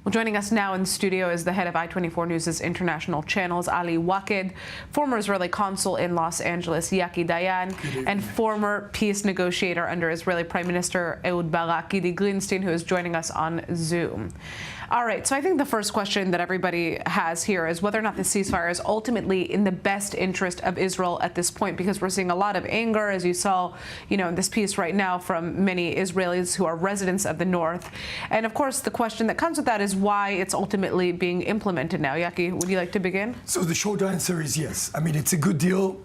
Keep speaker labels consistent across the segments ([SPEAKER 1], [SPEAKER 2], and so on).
[SPEAKER 1] Well, joining us now in the studio is the head of I-24 News' international channels, Ali Waked, former Israeli consul in Los Angeles, Yaki Dayan, and former peace negotiator under Israeli Prime Minister Ehud Barak, Gidi Grinstein, who is joining us on Zoom. All right, so I think the first question that everybody has here is whether or not the ceasefire is ultimately in the best interest of Israel at this point, because we're seeing a lot of anger, as you saw, in this piece right now from many Israelis who are residents of the north. And of course, the question that comes with that is why it's ultimately being implemented now. Yaki, would you like to begin?
[SPEAKER 2] So the short answer is yes. I mean, it's a good deal.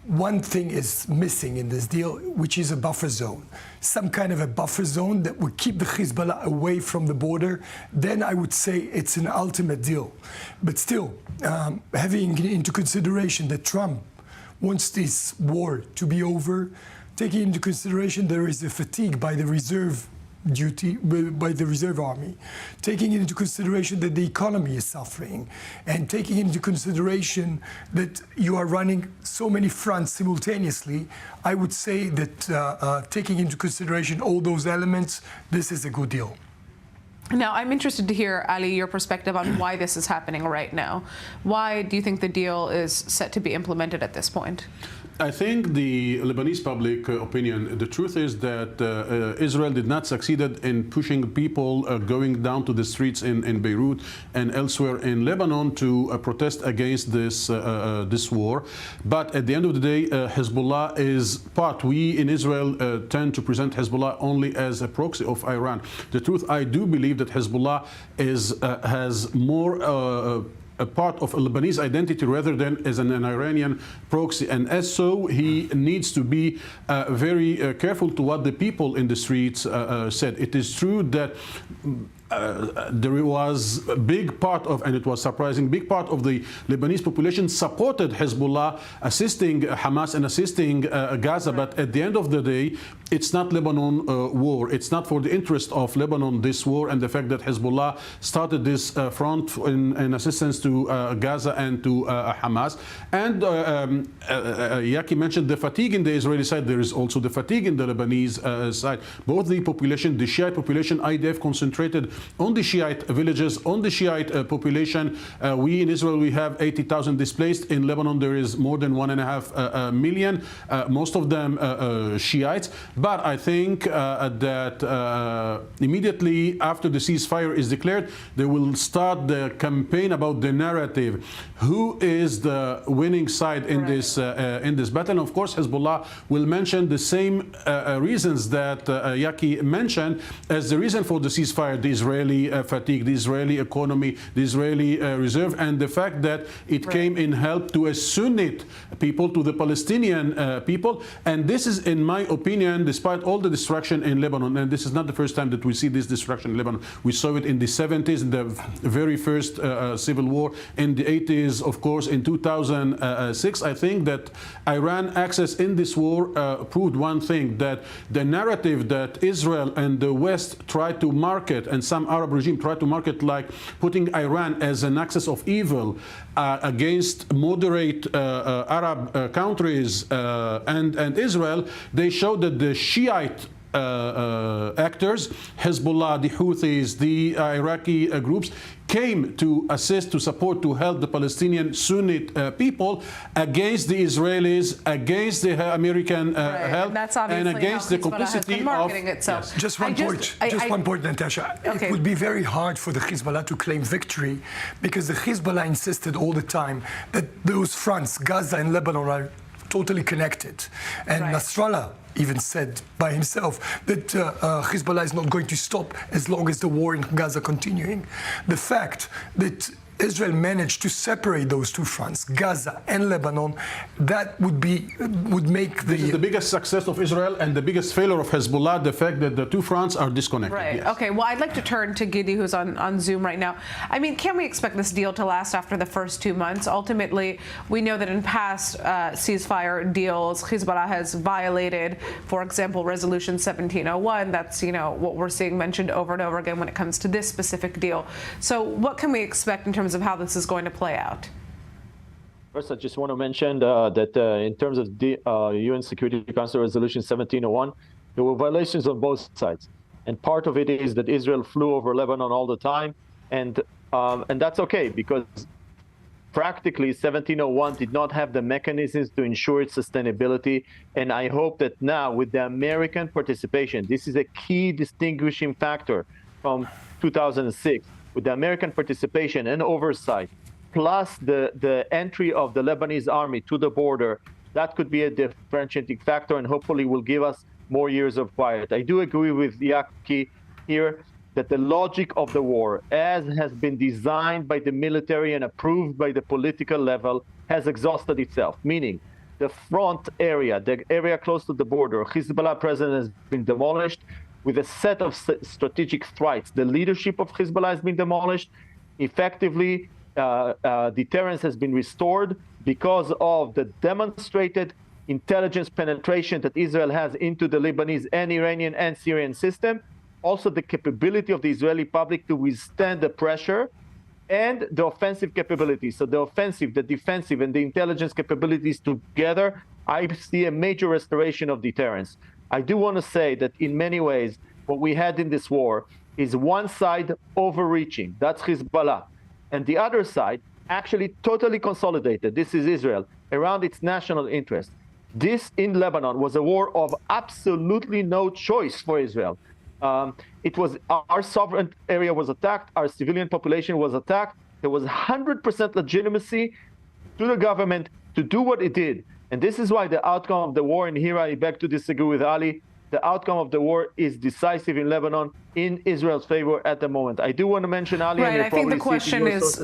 [SPEAKER 2] One thing is missing in this deal, which is a buffer zone. Some kind of a buffer zone that would keep the Hezbollah away from the border. Then I would say it's an ultimate deal. But still, having into consideration that Trump wants this war to be over, taking into consideration there is a fatigue by the reserve army, taking into consideration that the economy is suffering, and taking into consideration that you are running so many fronts simultaneously, I would say that taking into consideration all those elements, this is a good deal.
[SPEAKER 1] Now, I'm interested to hear, Ali, your perspective on why this is happening right now. Why do you think the deal is set to be implemented at this point?
[SPEAKER 3] I think the Lebanese public opinion, the truth is that Israel did not succeed in pushing people going down to the streets in Beirut and elsewhere in Lebanon to protest against this war. But at the end of the day, Hezbollah is part. We in Israel tend to present Hezbollah only as a proxy of Iran. The truth, I do believe that Hezbollah has more a part of a Lebanese identity rather than as an Iranian proxy. And as so, he needs to be very careful to what the people in the streets said. It is true that there was a big part of, and it was surprising, big part of the Lebanese population supported Hezbollah assisting Hamas and assisting Gaza. But at the end of the day, it's not Lebanon war. It's not for the interest of Lebanon, this war, and the fact that Hezbollah started this front in assistance to Gaza and to Hamas. And Yaki mentioned the fatigue in the Israeli side. There is also the fatigue in the Lebanese side. Both the population, the Shiite population, IDF concentrated on the Shiite villages, on the Shiite population. We in Israel, we have 80,000 displaced. In Lebanon, there is more than 1.5 million, most of them Shiites. But I think that immediately after the ceasefire is declared, they will start the campaign about the narrative. Who is the winning side in this battle? And of course, Hezbollah will mention the same reasons that Yaki mentioned as the reason for the ceasefire: the Israeli fatigue, the Israeli economy, the Israeli reserve, and the fact that it came in help to a Sunnite people, to the Palestinian people. And this is, in my opinion, despite all the destruction in Lebanon, and this is not the first time that we see this destruction in Lebanon. We saw it in the 70s, in the very first civil war, in the 80s, of course, in 2006. I think that Iran access in this war proved one thing, that the narrative that Israel and the West tried to market, and some Arab regime tried to market, like putting Iran as an axis of evil against moderate Arab countries and Israel, they showed that the Shiite actors, Hezbollah, the Houthis, the Iraqi groups, came to assist, to support, to help the Palestinian Sunnite people against the Israelis, against the American help, and against the complicity of...
[SPEAKER 2] Yes. Just one point, Natasha. Okay. It would be very hard for the Hezbollah to claim victory, because the Hezbollah insisted all the time that those fronts, Gaza and Lebanon, are totally connected. And Nasrallah even said by himself that Hezbollah is not going to stop as long as the war in Gaza continuing. The fact that Israel managed to separate those two fronts, Gaza and Lebanon, that would make
[SPEAKER 3] This is the biggest success of Israel and the biggest failure of Hezbollah, the fact that the two fronts are disconnected.
[SPEAKER 1] Right.
[SPEAKER 3] Yes.
[SPEAKER 1] Okay. Well, I'd like to turn to Gidi, who's on Zoom right now. I mean, can we expect this deal to last after the first 2 months? Ultimately, we know that in past ceasefire deals, Hezbollah has violated, for example, Resolution 1701. That's, what we're seeing mentioned over and over again when it comes to this specific deal. So what can we expect in terms of how this is going to play out?
[SPEAKER 4] First, I just want to mention that in terms of the UN Security Council Resolution 1701, there were violations on both sides. And part of it is that Israel flew over Lebanon all the time, and that's okay, because practically 1701 did not have the mechanisms to ensure its sustainability. And I hope that now, with the American participation, this is a key distinguishing factor from 2006, with the American participation and oversight, plus the entry of the Lebanese army to the border, that could be a differentiating factor and hopefully will give us more years of quiet. I do agree with Yaki here that the logic of the war, as has been designed by the military and approved by the political level, has exhausted itself, meaning the front area, the area close to the border, Hezbollah presence has been demolished with a set of strategic threats. The leadership of Hezbollah has been demolished. Effectively, deterrence has been restored because of the demonstrated intelligence penetration that Israel has into the Lebanese and Iranian and Syrian system. Also, the capability of the Israeli public to withstand the pressure, and the offensive capabilities. So the offensive, the defensive, and the intelligence capabilities together, I see a major restoration of deterrence. I do want to say that in many ways, what we had in this war is one side overreaching, that's Hezbollah, and the other side actually totally consolidated, this is Israel, around its national interest. This in Lebanon was a war of absolutely no choice for Israel. It was our sovereign area was attacked, our civilian population was attacked. There was 100% legitimacy to the government to do what it did. And this is why the outcome of the war, and here I beg to disagree with Ali, the outcome of the war is decisive in Lebanon in Israel's favor at the moment. I do want to mention Ali.
[SPEAKER 1] Right, I think the question is,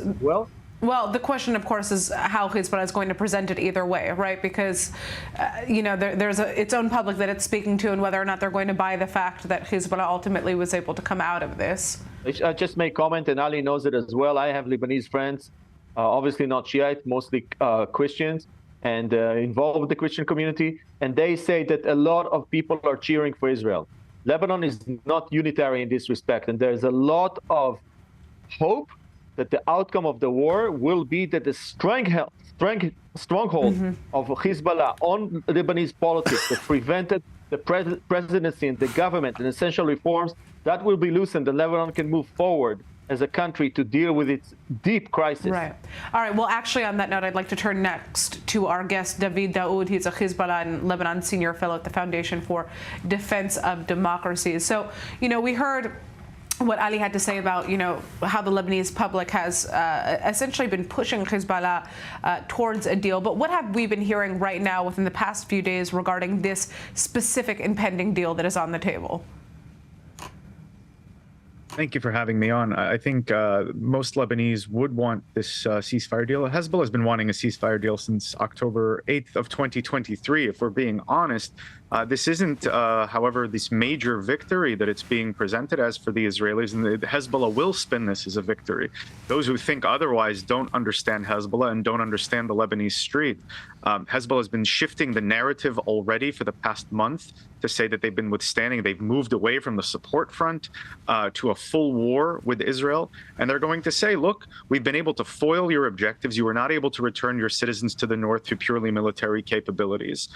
[SPEAKER 4] well,
[SPEAKER 1] the question, of course, is how Hezbollah is going to present it either way, right? Because, there's its own public that it's speaking to, and whether or not they're going to buy the fact that Hezbollah ultimately was able to come out of this.
[SPEAKER 4] I just make comment, and Ali knows it as well. I have Lebanese friends, obviously not Shiite, mostly Christians, and involved with the Christian community. And they say that a lot of people are cheering for Israel. Lebanon is not unitary in this respect, and there's a lot of hope that the outcome of the war will be that the stronghold of Hezbollah on Lebanese politics that prevented the presidency and the government and essential reforms, that will be loosened, and Lebanon can move forward as a country to deal with its deep crisis.
[SPEAKER 1] Right. All right. Well, actually, on that note, I'd like to turn next to our guest, David Daoud. He's a Hezbollah and Lebanon senior fellow at the Foundation for Defense of Democracy. So, we heard what Ali had to say about, how the Lebanese public has essentially been pushing Hezbollah towards a deal. But what have we been hearing right now within the past few days regarding this specific impending deal that is on the table?
[SPEAKER 5] Thank you for having me on. I think most Lebanese would want this ceasefire deal. Hezbollah has been wanting a ceasefire deal since October 8th of 2023, if we're being honest. This isn't, however, this major victory that it's being presented as for the Israelis, and the Hezbollah will spin this as a victory. Those who think otherwise don't understand Hezbollah and don't understand the Lebanese street. Hezbollah has been shifting the narrative already for the past month to say that they've been withstanding. They've moved away from the support front to a full war with Israel. And they're going to say, look, we've been able to foil your objectives. You were not able to return your citizens to the north to purely military capabilities.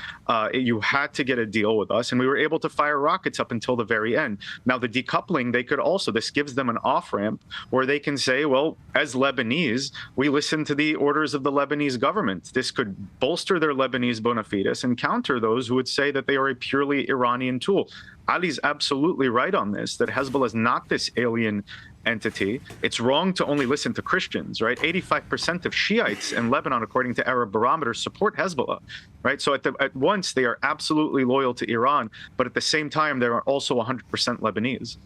[SPEAKER 5] You had to get a deal with us, and we were able to fire rockets up until the very end. Now, the decoupling, they could also, this gives them an off-ramp where they can say, well, as Lebanese, we listen to the orders of the Lebanese government. This could bolster their Lebanese bona fides and counter those who would say that they are a purely Iranian tool. Ali's absolutely right on this, that Hezbollah is not this alien entity. It's wrong to only listen to Christians, right? 85% of Shiites in Lebanon, according to Arab Barometer, support Hezbollah, right? So at once they are absolutely loyal to Iran, but at the same time, they are also 100% Lebanese.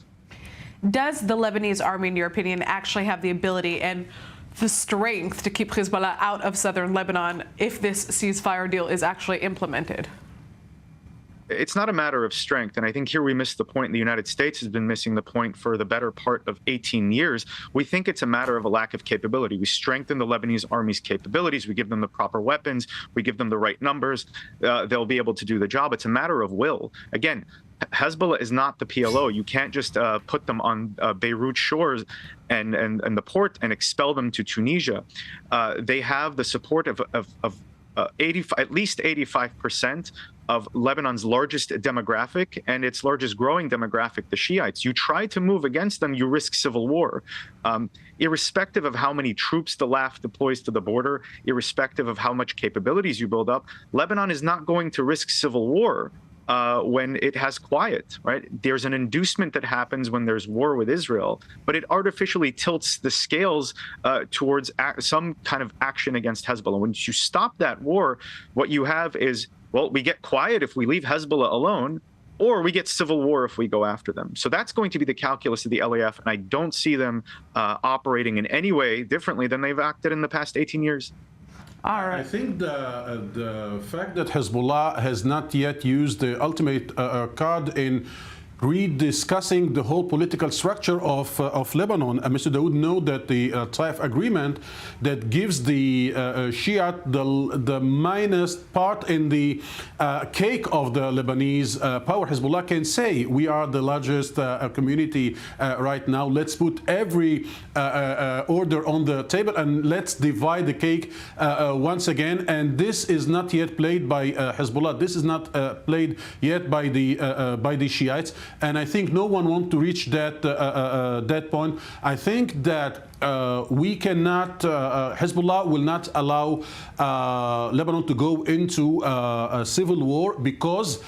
[SPEAKER 1] Does the Lebanese army, in your opinion, actually have the ability and the strength to keep Hezbollah out of southern Lebanon if this ceasefire deal is actually implemented?
[SPEAKER 5] It's not a matter of strength. And I think here we missed the point. The United States has been missing the point for the better part of 18 years. We think it's a matter of a lack of capability. We strengthen the Lebanese army's capabilities. We give them the proper weapons. We give them the right numbers. They'll be able to do the job. It's a matter of will. Again, Hezbollah is not the PLO. You can't just put them on Beirut shores and the port and expel them to Tunisia. They have the support of at least 85% of Lebanon's largest demographic and its largest growing demographic, the Shiites. You try to move against them, you risk civil war. Irrespective of how many troops the LAF deploys to the border, irrespective of how much capabilities you build up, Lebanon is not going to risk civil war when it has quiet, right? There's an inducement that happens when there's war with Israel, but it artificially tilts the scales towards some kind of action against Hezbollah. Once you stop that war, what you have is, well, we get quiet if we leave Hezbollah alone, or we get civil war if we go after them. So that's going to be the calculus of the LAF, and I don't see them operating in any way differently than they've acted in the past 18 years.
[SPEAKER 1] All right.
[SPEAKER 3] I think the fact that Hezbollah has not yet used the ultimate card in rediscussing the whole political structure of Lebanon. Mr. Daoud know that the Taif agreement that gives the Shiite the minus part in the cake of the Lebanese power. Hezbollah can say, we are the largest community right now. Let's put every order on the table and let's divide the cake once again. And this is not yet played by Hezbollah. This is not played yet by the Shiites. And I think no one wants to reach that point. I think that we cannot, Hezbollah will not allow Lebanon to go into a civil war because,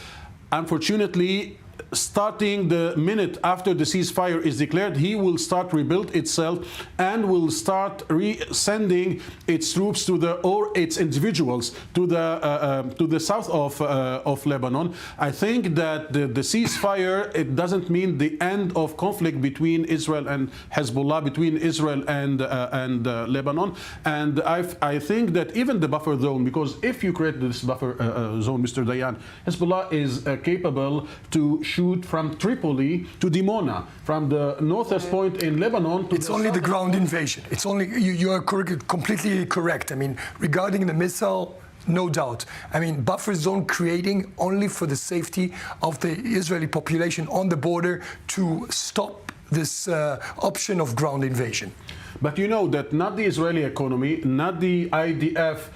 [SPEAKER 3] unfortunately, starting the minute after the ceasefire is declared, he will start rebuild itself and will start sending its troops to or its individuals to the south of Lebanon. I think that the ceasefire, it doesn't mean the end of conflict between Israel and Hezbollah, between Israel and Lebanon. And I think that even the buffer zone, because if you create this buffer zone, Mr. Dayan, Hezbollah is capable to shoot from Tripoli to Dimona, from the northest point in Lebanon to
[SPEAKER 2] it's only the ground invasion. It's only, you are completely correct. I mean, regarding the missile, no doubt. I mean, buffer zone creating only for the safety of the Israeli population on the border to stop this option of ground invasion.
[SPEAKER 3] But you know that not the Israeli economy, not the IDF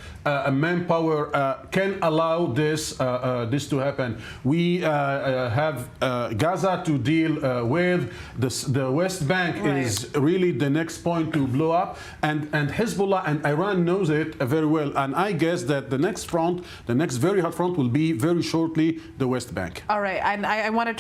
[SPEAKER 3] manpower can allow this to happen. We have Gaza to deal with. The West Bank is really the next point to blow up, and Hezbollah and Iran knows it very well. And I guess that the next front, the next very hard front, will be very shortly the West Bank.
[SPEAKER 1] All right, and I want to